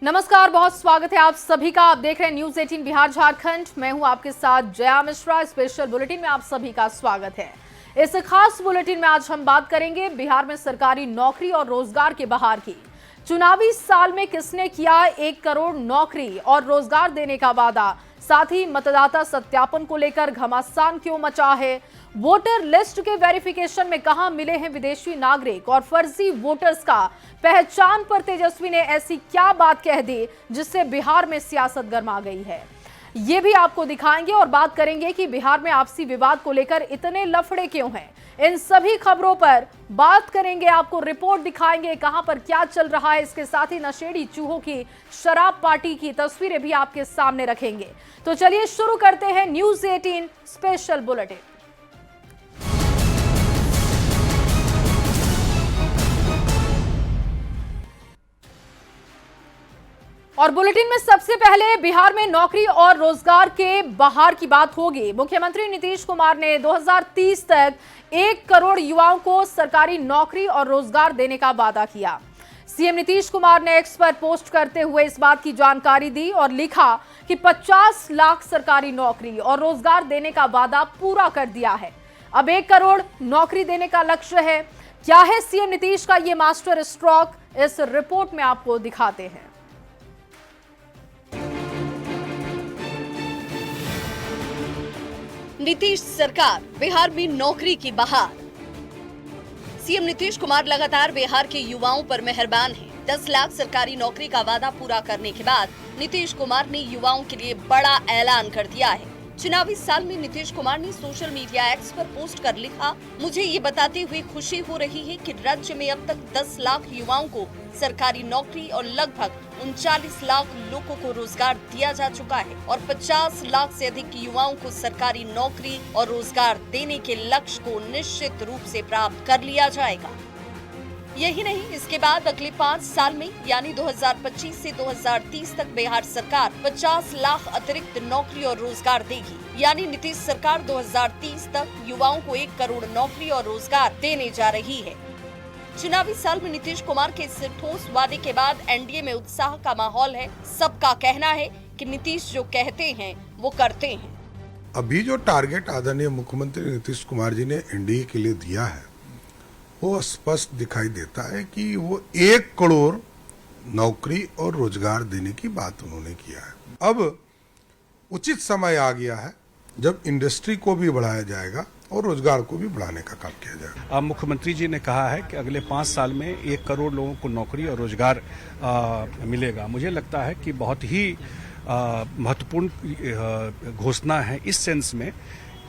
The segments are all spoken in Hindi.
नमस्कार, बहुत स्वागत है आप सभी का। आप देख रहे हैं न्यूज 18 बिहार झारखंड। मैं हूं आपके साथ जया मिश्रा। स्पेशल बुलेटिन में आप सभी का स्वागत है। इस खास बुलेटिन में आज हम बात करेंगे बिहार में सरकारी नौकरी और रोजगार के बहार की। चुनावी साल में किसने किया 1 करोड़ नौकरी और रोजगार देने का वादा, साथ ही मतदाता सत्यापन को लेकर घमासान क्यों मचा है, वोटर लिस्ट के वेरिफिकेशन में कहां मिले हैं विदेशी नागरिक और फर्जी वोटर्स का पहचान पर तेजस्वी ने ऐसी क्या बात कह दी जिससे बिहार में सियासत गर्मा गई है, ये भी आपको दिखाएंगे। और बात करेंगे कि बिहार में आपसी विवाद को लेकर इतने लफड़े क्यों हैं। इन सभी खबरों पर बात करेंगे, आपको रिपोर्ट दिखाएंगे कहां पर क्या चल रहा है। इसके साथ ही नशेड़ी चूहों की शराब पार्टी की तस्वीरें भी आपके सामने रखेंगे। तो चलिए शुरू करते हैं न्यूज 18 स्पेशल बुलेटिन। और बुलेटिन में सबसे पहले बिहार में नौकरी और रोजगार के बहार की बात होगी। मुख्यमंत्री नीतीश कुमार ने 2030 तक 1 करोड़ युवाओं को सरकारी नौकरी और रोजगार देने का वादा किया। सीएम नीतीश कुमार ने एक्स पर पोस्ट करते हुए इस बात की जानकारी दी और लिखा कि 50 लाख सरकारी नौकरी और रोजगार देने का वादा पूरा कर दिया है। अब 1 करोड़ नौकरी देने का लक्ष्य है। क्या है सीएम नीतीश का ये मास्टर स्ट्रोक, इस रिपोर्ट में आपको दिखाते हैं। नीतीश सरकार, बिहार में नौकरी की बहार। सीएम नीतीश कुमार लगातार बिहार के युवाओं पर मेहरबान हैं। 10 लाख सरकारी नौकरी का वादा पूरा करने के बाद नीतीश कुमार ने युवाओं के लिए बड़ा ऐलान कर दिया है। चुनावी साल में नीतीश कुमार ने सोशल मीडिया एक्स पर पोस्ट कर लिखा, मुझे ये बताते हुए खुशी हो रही है कि राज्य में अब तक 10 लाख युवाओं को सरकारी नौकरी और लगभग 39 लाख लोगों को रोजगार दिया जा चुका है और 50 लाख से अधिक युवाओं को सरकारी नौकरी और रोजगार देने के लक्ष्य को निश्चित रूप से प्राप्त कर लिया जाएगा। यही नहीं, इसके बाद अगले 5 साल में यानी 2025 से 2030 तक बिहार सरकार 50 लाख अतिरिक्त नौकरी और रोजगार देगी। यानी नीतीश सरकार 2030 तक युवाओं को 1 करोड़ नौकरी और रोजगार देने जा रही है। चुनावी साल में नीतीश कुमार के इस ठोस वादे के बाद एनडीए में उत्साह का माहौल है। सबका कहना है कि नीतीश जो कहते हैं वो करते हैं। अभी जो टारगेट आदरणीय मुख्यमंत्री नीतीश कुमार जी ने एनडीए के लिए दिया है वो स्पष्ट दिखाई देता है कि वो 1 करोड़ नौकरी और रोजगार देने की बात उन्होंने किया है। अब उचित समय आ गया है जब इंडस्ट्री को भी बढ़ाया जाएगा और रोजगार को भी बढ़ाने का काम किया जाएगा। अब मुख्यमंत्री जी ने कहा है कि अगले 5 साल में 1 करोड़ लोगों को नौकरी और रोजगार मिलेगा। मुझे लगता है कि बहुत ही महत्वपूर्ण घोषणा है इस सेंस में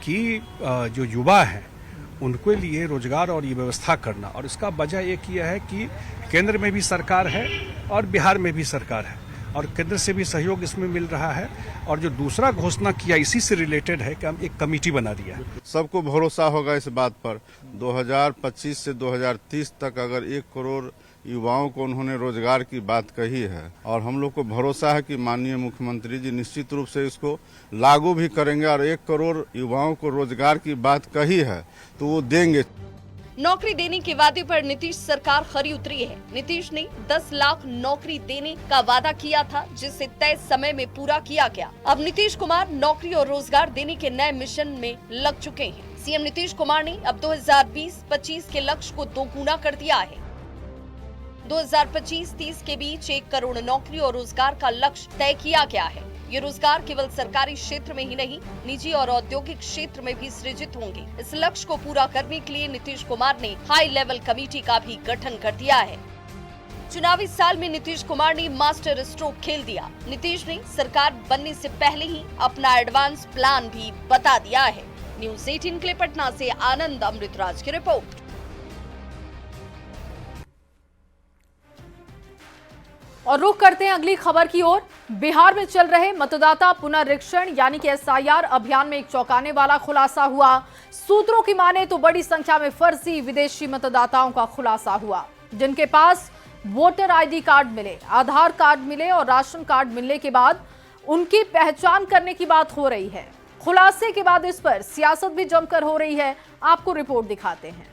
कि जो युवा हैं उनके लिए रोजगार और ये व्यवस्था करना। और इसका वजह एक ये है कि केंद्र में भी सरकार है और बिहार में भी सरकार है और केंद्र से भी सहयोग इसमें मिल रहा है। और जो दूसरा घोषणा किया इसी से रिलेटेड है कि हम एक कमेटी बना दिया है। सबको भरोसा होगा इस बात पर 2025 से 2030 तक अगर 1 करोड़ युवाओं को उन्होंने रोजगार की बात कही है और हम लोग को भरोसा है कि माननीय मुख्यमंत्री जी निश्चित रूप से इसको लागू भी करेंगे और 1 करोड़ युवाओं को रोजगार की बात कही है तो वो देंगे। नौकरी देने के वादे पर नीतीश सरकार खरी उतरी है। नीतीश ने 10 लाख नौकरी देने का वादा किया था जिसे तय समय में पूरा किया गया। अब नीतीश कुमार नौकरी और रोजगार देने के नए मिशन में लग चुके हैं। सीएम नीतीश कुमार ने अब 2020-25 के लक्ष्य को दोगुना कर दिया है। 2025-30 के बीच 1 करोड़ नौकरी और रोजगार का लक्ष्य तय किया गया है। ये रोजगार केवल सरकारी क्षेत्र में ही नहीं, निजी और औद्योगिक क्षेत्र में भी सृजित होंगे। इस लक्ष्य को पूरा करने के लिए नीतीश कुमार ने हाई लेवल कमेटी का भी गठन कर दिया है। चुनावी साल में नीतीश कुमार ने मास्टर स्ट्रोक खेल दिया। नीतीश ने सरकार बनने से पहले ही अपना एडवांस प्लान भी बता दिया है। न्यूज 18 के लिए पटना से आनंद अमृतराज की रिपोर्ट। और रुख करते हैं अगली खबर की ओर। बिहार में चल रहे मतदाता पुनरीक्षण यानी कि एसआईआर अभियान में एक चौंकाने वाला खुलासा हुआ। सूत्रों की माने तो बड़ी संख्या में फर्जी विदेशी मतदाताओं का खुलासा हुआ जिनके पास वोटर आईडी कार्ड मिले, आधार कार्ड मिले और राशन कार्ड मिलने के बाद उनकी पहचान करने की बात हो रही है। खुलासे के बाद इस पर सियासत भी जमकर हो रही है। आपको रिपोर्ट दिखाते हैं।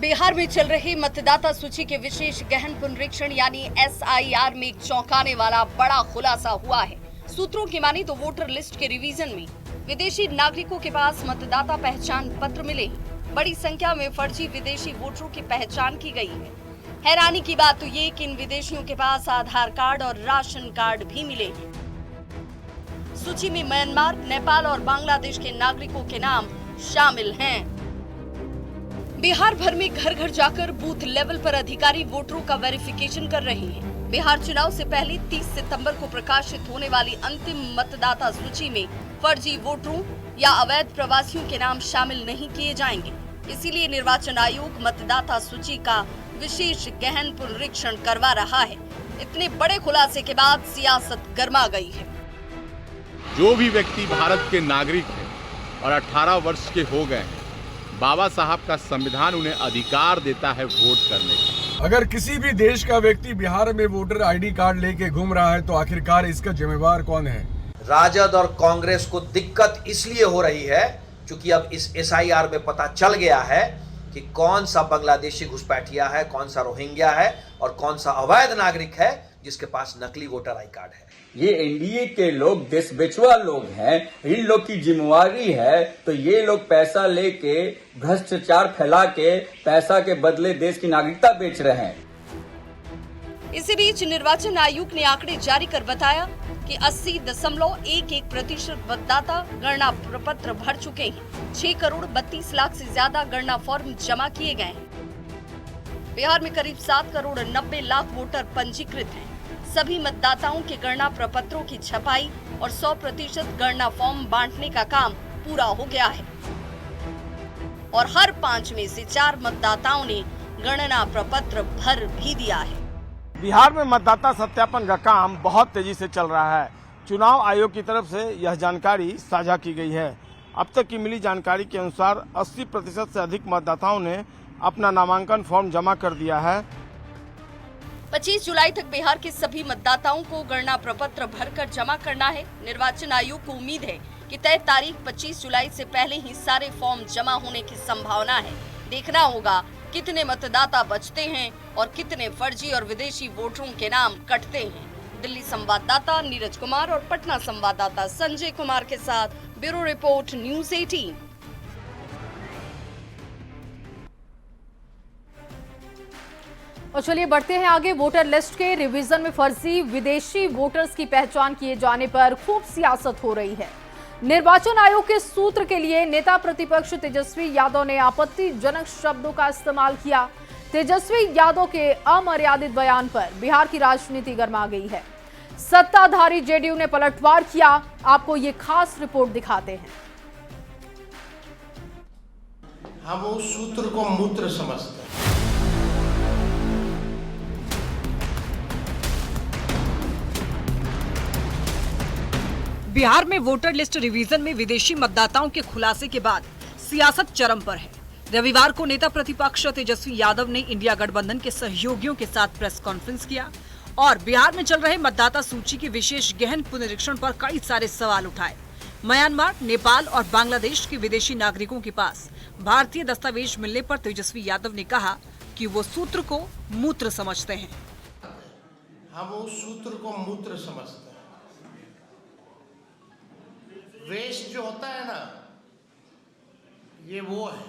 बिहार में चल रही मतदाता सूची के विशेष गहन पुनरीक्षण यानी SIR में एक चौंकाने वाला बड़ा खुलासा हुआ है। सूत्रों की मानी तो वोटर लिस्ट के रिवीजन में विदेशी नागरिकों के पास मतदाता पहचान पत्र मिले। बड़ी संख्या में फर्जी विदेशी वोटरों की पहचान की गई है। हैरानी की बात तो ये कि इन विदेशियों के पास आधार कार्ड और राशन कार्ड भी मिले हैं। सूची में म्यांमार, नेपाल और बांग्लादेश के नागरिकों के नाम शामिल हैं। बिहार भर में घर घर जाकर बूथ लेवल पर अधिकारी वोटरों का वेरिफिकेशन कर रहे हैं। बिहार चुनाव से पहले 30 सितंबर को प्रकाशित होने वाली अंतिम मतदाता सूची में फर्जी वोटरों या अवैध प्रवासियों के नाम शामिल नहीं किए जाएंगे। इसीलिए निर्वाचन आयोग मतदाता सूची का विशेष गहन पुनरीक्षण करवा रहा है। इतने बड़े खुलासे के बाद सियासत गर्मा गई है। जो भी व्यक्ति भारत के नागरिक हैं और 18 वर्ष के हो गए हैं, बाबा साहब का संविधान उन्हें अधिकार देता है वोट करने का। अगर किसी भी देश का व्यक्ति बिहार में वोटर आईडी कार्ड लेके घूम रहा है तो आखिरकार इसका जिम्मेवार कौन है? राजद और कांग्रेस को दिक्कत इसलिए हो रही है क्योंकि अब इस SIR में पता चल गया है कि कौन सा बांग्लादेशी घुसपैठिया है, कौन सा रोहिंग्या है और कौन सा अवैध नागरिक है जिसके पास नकली वोटर आई कार्ड है। ये एनडीए के लोग देश बेचुआ लोग हैं, इन लोग की जिम्मेवारी है तो ये लोग पैसा लेके भ्रष्टाचार फैला के पैसा के बदले देश की नागरिकता बेच रहे हैं। इसी बीच निर्वाचन आयोग ने आंकड़े जारी कर बताया कि 80.11% मतदाता गणना प्रपत्र भर चुके हैं। 6 करोड़ 32 लाख से ज्यादा गणना फॉर्म जमा किए गए हैं। बिहार में करीब 7 करोड़ 90 लाख वोटर पंजीकृत हैं। सभी मतदाताओं के गणना प्रपत्रों की छपाई और 100% गणना फॉर्म बांटने का काम पूरा हो गया है और हर 5 में से 4 मतदाताओं ने गणना प्रपत्र भर भी दिया है। बिहार में मतदाता सत्यापन का काम बहुत तेजी से चल रहा है। चुनाव आयोग की तरफ से यह जानकारी साझा की गई है। अब तक की मिली जानकारी के अनुसार 80% से अधिक मतदाताओं ने अपना नामांकन फॉर्म जमा कर दिया है। 25 जुलाई तक बिहार के सभी मतदाताओं को गणना प्रपत्र भरकर जमा करना है। निर्वाचन आयोग को उम्मीद है कि तय तारीख 25 जुलाई से पहले ही सारे फॉर्म जमा होने की संभावना है। देखना होगा कितने मतदाता बचते हैं और कितने फर्जी और विदेशी वोटरों के नाम कटते हैं। दिल्ली संवाददाता नीरज कुमार और पटना संवाददाता संजय कुमार के साथ ब्यूरो रिपोर्ट न्यूज़ 18। और चलिए बढ़ते हैं आगे। वोटर लिस्ट के रिवीजन में फर्जी विदेशी वोटर्स की पहचान किए जाने पर खूब सियासत हो रही है। निर्वाचन आयोग के सूत्र के लिए नेता प्रतिपक्ष तेजस्वी यादव ने आपत्तिजनक शब्दों का इस्तेमाल किया। तेजस्वी यादव के अमर्यादित बयान पर बिहार की राजनीति गर्मा गई है। सत्ताधारी जेडीयू ने पलटवार किया। आपको ये खास रिपोर्ट दिखाते हैं। हम उस सूत्र को मूत्र समझते हैं। बिहार में वोटर लिस्ट रिवीजन में विदेशी मतदाताओं के खुलासे के बाद सियासत चरम पर है। रविवार को नेता प्रतिपक्ष तेजस्वी यादव ने इंडिया गठबंधन के सहयोगियों के साथ प्रेस कॉन्फ्रेंस किया और बिहार में चल रहे मतदाता सूची के विशेष गहन पुनरीक्षण पर कई सारे सवाल उठाए। म्यांमार, नेपाल और बांग्लादेश के विदेशी नागरिकों के पास भारतीय दस्तावेज मिलने पर तेजस्वी यादव ने कहा कि वो सूत्र को मूत्र समझते हैं। हम उस सूत्र को मूत्र समझते हैं। वेस्ट जो होता है ना, ये वो है।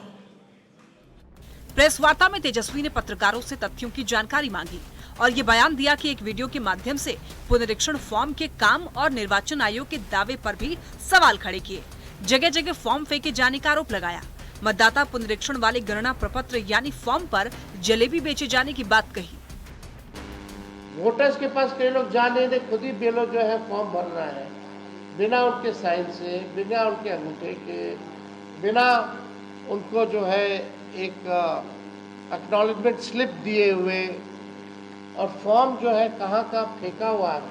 प्रेस वार्ता में तेजस्वी ने पत्रकारों से तथ्यों की जानकारी मांगी और ये बयान दिया कि एक वीडियो के माध्यम से पुनरीक्षण फॉर्म के काम और निर्वाचन आयोग के दावे पर भी सवाल खड़े किए। जगह जगह फॉर्म फेंके जाने का आरोप लगाया। मतदाता पुनरीक्षण वाले गणना प्रपत्र यानी फॉर्म पर जलेबी बेचे जाने की बात कही। वोटर्स के पास कई लोग जाने दे खुद ही बेलो जो है फॉर्म भर रहा है, बिना उनके साइन से, बिना उनके अंगूठे के, बिना उनको जो है एक एक्नॉलेजमेंट स्लिप दिए हुए, और फॉर्म जो है कहाँ का फेंका हुआ है।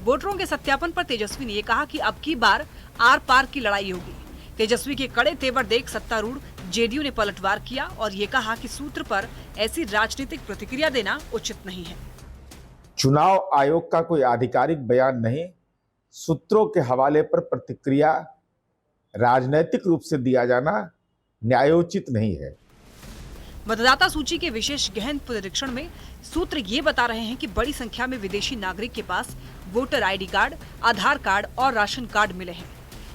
वोटरों के सत्यापन पर तेजस्वी ने ये कहा कि अब की बार आर पार की लड़ाई होगी। तेजस्वी के कड़े तेवर देख सत्तारूढ़ जेडीयू ने पलटवार किया और ये कहा कि सूत्र पर ऐसी राजनीतिक प्रतिक्रिया देना उचित नहीं है। चुनाव आयोग का कोई आधिकारिक बयान नहीं, सूत्रों के हवाले पर प्रतिक्रिया राजनीतिक रूप से दिया जाना न्यायोचित नहीं है। मतदाता सूची के विशेष गहन पुनरीक्षण में सूत्र ये बता रहे हैं कि बड़ी संख्या में विदेशी नागरिक के पास वोटर आईडी कार्ड, आधार कार्ड और राशन कार्ड मिले हैं।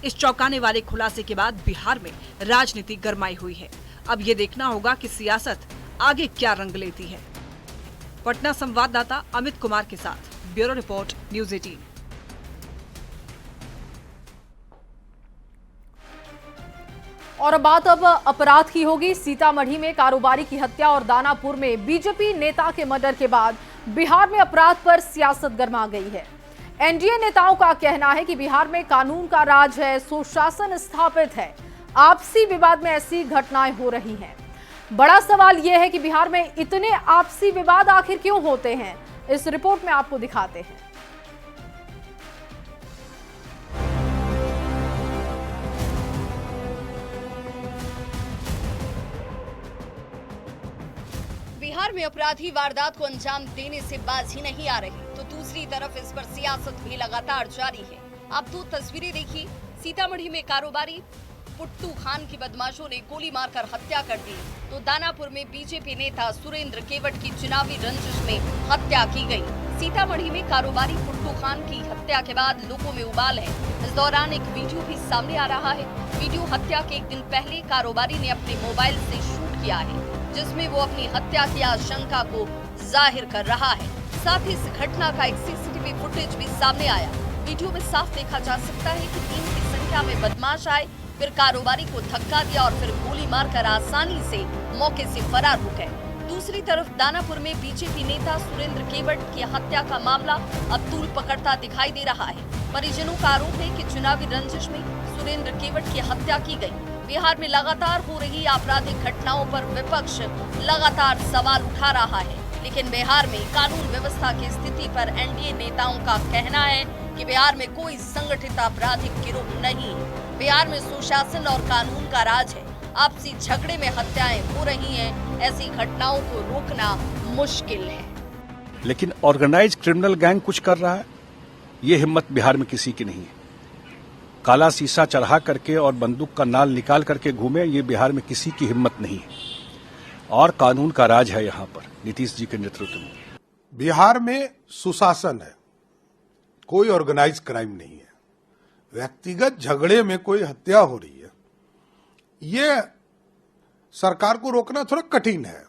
इस चौंकाने वाले खुलासे के बाद बिहार में राजनीति गरमाई हुई है। अब ये देखना होगा कि सियासत आगे क्या रंग लेती है। पटना संवाददाता अमित कुमार के साथ ब्यूरो रिपोर्ट, न्यूज़ 18। और बात अब अपराध की होगी। सीतामढ़ी में कारोबारी की हत्या और दानापुर में बीजेपी नेता के मर्डर के बाद बिहार में अपराध पर सियासत गरमा गई है। एनडीए नेताओं का कहना है कि बिहार में कानून का राज है, सुशासन स्थापित है। आपसी विवाद में ऐसी घटनाएं हो रही हैं। बड़ा सवाल यह है कि बिहार में इतने आपसी विवाद आखिर क्यों होते हैं। इस रिपोर्ट में आपको दिखाते हैं। बिहार में अपराधी वारदात को अंजाम देने से बाज ही नहीं आ रही, तो दूसरी तरफ इस पर सियासत भी लगातार जारी है। आप दो तस्वीरें देखिए। सीतामढ़ी में कारोबारी पुट्टू खान की बदमाशों ने गोली मारकर हत्या कर दी, तो दानापुर में बीजेपी नेता सुरेंद्र केवट की चुनावी रंजिश में हत्या की गई। सीतामढ़ी में कारोबारी पुट्टू खान की हत्या के बाद लोगों में उबाल है। इस दौरान एक वीडियो भी सामने आ रहा है। वीडियो हत्या के एक दिन पहले कारोबारी ने अपने मोबाइल से शूट किया है, जिसमें वो अपनी हत्या की आशंका को जाहिर कर रहा है। साथ ही इस घटना का एक सीसीटीवी फुटेज भी सामने आया। वीडियो में साफ देखा जा सकता है कि 3 की संख्या में बदमाश आए, फिर कारोबारी को धक्का दिया और फिर गोली मारकर आसानी से मौके से फरार हो गए। दूसरी तरफ दानापुर में बीजेपी नेता सुरेंद्र केवट की हत्या का मामला अब तूल पकड़ता दिखाई दे रहा है। परिजनों का आरोप है कि चुनावी रंजिश में सुरेंद्र केवट की हत्या की गई। बिहार में लगातार हो रही आपराधिक घटनाओं पर विपक्ष लगातार सवाल उठा रहा है, लेकिन बिहार में कानून व्यवस्था की स्थिति पर एनडीए नेताओं का कहना है कि बिहार में कोई संगठित आपराधिक गिरोह नहीं है। बिहार में सुशासन और कानून का राज है। आपसी झगड़े में हत्याएं हो रही हैं। ऐसी घटनाओं को रोकना मुश्किल है। लेकिन ऑर्गेनाइज क्रिमिनल गैंग कुछ कर रहा है, ये हिम्मत बिहार में किसी की नहीं है। काला शीशा चढ़ा करके और बंदूक का नाल निकाल करके घूमे, ये बिहार में किसी की हिम्मत नहीं है। और कानून का राज है यहाँ पर नीतीश जी के नेतृत्व में। बिहार में सुशासन है, कोई ऑर्गेनाइज क्राइम नहीं है। व्यक्तिगत झगड़े में कोई हत्या हो रही है, ये सरकार को रोकना थोड़ा कठिन है,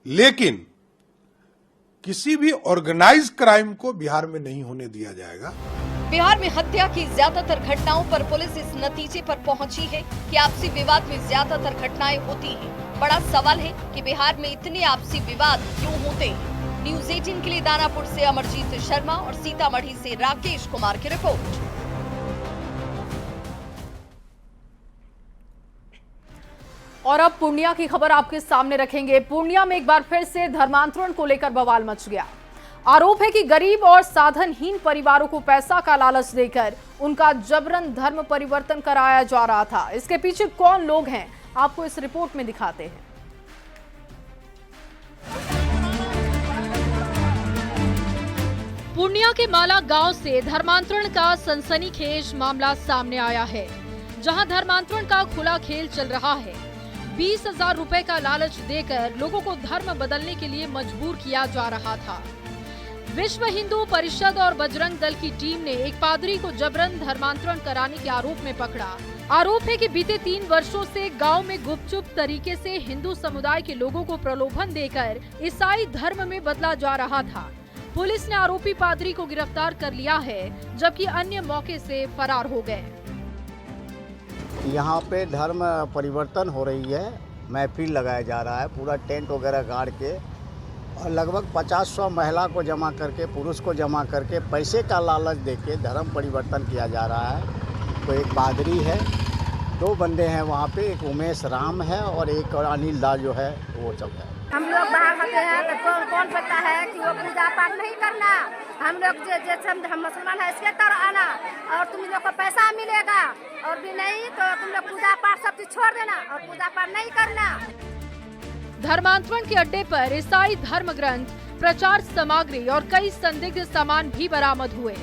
लेकिन किसी भी ऑर्गेनाइज क्राइम को बिहार में नहीं होने दिया जाएगा। बिहार में हत्या की ज्यादातर घटनाओं पर पुलिस इस नतीजे पर पहुंची है कि आपसी विवाद में ज्यादातर घटनाएं होती हैं। बड़ा सवाल है कि बिहार में इतने आपसी विवाद क्यों होते हैं। न्यूज़ 18 के लिए दानापुर से अमरजीत शर्मा और सीतामढ़ी से राकेश कुमार की रिपोर्ट। और अब पूर्णिया की खबर आपके सामने रखेंगे। पूर्णिया में एक बार फिर से धर्मांतरण को लेकर बवाल मच गया। आरोप है कि गरीब और साधनहीन परिवारों को पैसा का लालच देकर उनका जबरन धर्म परिवर्तन कराया जा रहा था। इसके पीछे कौन लोग हैं, आपको इस रिपोर्ट में दिखाते हैं। पूर्णिया के माला गांव से धर्मांतरण का सनसनीखेज मामला सामने आया है, जहां धर्मांतरण का खुला खेल चल रहा है। 20,000 रुपए का लालच देकर लोगों को धर्म बदलने के लिए मजबूर किया जा रहा था। विश्व हिंदू परिषद और बजरंग दल की टीम ने एक पादरी को जबरन धर्मांतरण कराने के आरोप में पकड़ा। आरोप है कि बीते 3 वर्षों से गांव में गुपचुप तरीके से हिंदू समुदाय के लोगों को प्रलोभन देकर ईसाई धर्म में बदला जा रहा था। पुलिस ने आरोपी पादरी को गिरफ्तार कर लिया है, जबकि अन्य मौके से फरार हो गए। यहाँ पे धर्म परिवर्तन हो रही है, महफिल लगाया जा रहा है, पूरा टेंट वगैरह गाड़ के, और लगभग 50-100 महिला को जमा करके, पुरुष को जमा करके पैसे का लालच देके धर्म परिवर्तन किया जा रहा है। तो एक पादरी है, 2 बंदे हैं वहाँ पे, एक उमेश राम है और एक और अनिल दास जो है वो सब है। हम लोग बाहर होते हैं तो कौन पता है कि वो पूजा पाठ नहीं करना। हम लोग जैसे हम मुसलमान है इसके तरह आना, और तुम लोग को पैसा मिलेगा, और भी नहीं तो तुम लोग पूजा पाठ सब चीज छोड़ देना और पूजा पाठ नहीं करना। धर्मांतरण के अड्डे पर ईसाई धर्म ग्रंथ, प्रचार सामग्री और कई संदिग्ध सामान भी बरामद हुए।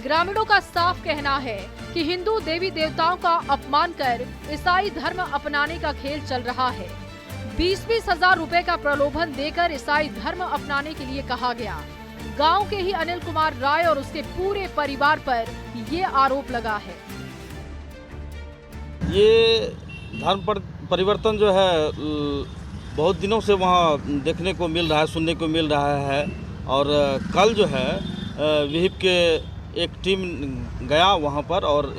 ग्रामीणों का साफ कहना है कि हिंदू देवी देवताओं का अपमान कर ईसाई धर्म अपनाने का खेल चल रहा है। 20-20 हजार रुपए का प्रलोभन देकर ईसाई धर्म अपनाने के लिए कहा गया। गांव के ही अनिल कुमार राय और उसके पूरे परिवार पर ये आरोप लगा है। ये धर्म परिवर्तन जो है बहुत दिनों से वहाँ देखने को मिल रहा है, सुनने को मिल रहा है। और कल जो है विहिप के एक टीम गया वहाँ पर और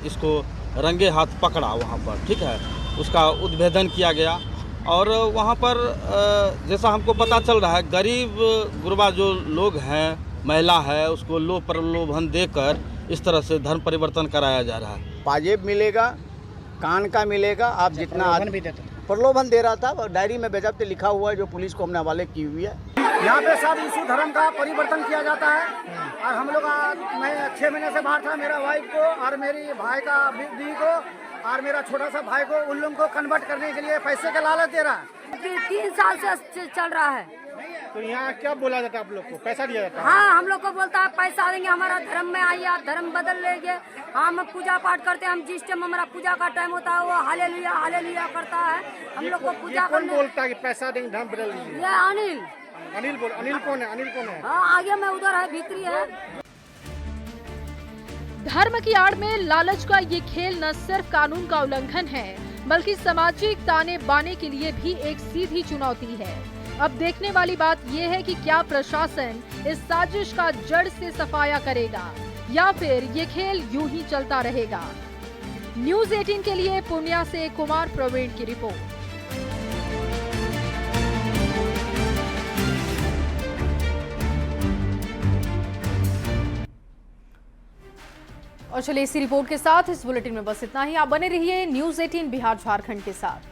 इसको रंगे हाथ पकड़ा वहाँ पर, ठीक है। उसका उद्भेदन किया गया और वहाँ पर जैसा हमको पता चल रहा है, गरीब गुरबा जो लोग हैं, महिला है, उसको लोभ प्रलोभन देकर इस तरह से धर्म परिवर्तन कराया जा रहा है। पाजेब मिलेगा, कान का मिलेगा, आप जितना प्रलोभन दे रहा था और डायरी में बेज़ाब्ते लिखा हुआ है जो पुलिस को हमने हवाले की हुई है। यहाँ पे सब यीशु धर्म का परिवर्तन किया जाता है और हम लोग मैं 6 महीने से बाहर था, मेरा वाइफ को और मेरी भाई का दी को और मेरा छोटा सा भाई को, उन लोगों को कन्वर्ट करने के लिए पैसे का लालच दे रहा है। 3 साल से चल रहा है। तो यहाँ क्या बोला जाता है आप लोग को? पैसा दिया जाता है? हाँ, हम लोग को बोलता है पैसा देंगे, हमारा धर्म में आइए, आप धर्म बदल लेंगे। हम पूजा पाठ करते हैं, हम जिस टाइम हमारा पूजा का टाइम होता है वो हालेलुया करता है। हम लोग को पूजा कौन बोलता है कि पैसा देंगे धर्म बदल लीजिए? ये अनिल अनिल कौन है? हाँ, आगे में उधर है, भीतरी है। धर्म की आड़ में लालच का ये खेल न सिर्फ कानून का उल्लंघन है, बल्कि सामाजिक ताने बाने के लिए भी एक सीधी चुनौती है। अब देखने वाली बात यह है कि क्या प्रशासन इस साजिश का जड़ से सफाया करेगा या फिर ये खेल यूं ही चलता रहेगा। न्यूज़ 18 के लिए पूर्णिया से कुमार प्रवीण की रिपोर्ट। और चलिए इसी रिपोर्ट के साथ इस बुलेटिन में बस इतना ही। आप बने रहिए न्यूज़ 18 बिहार झारखंड के साथ।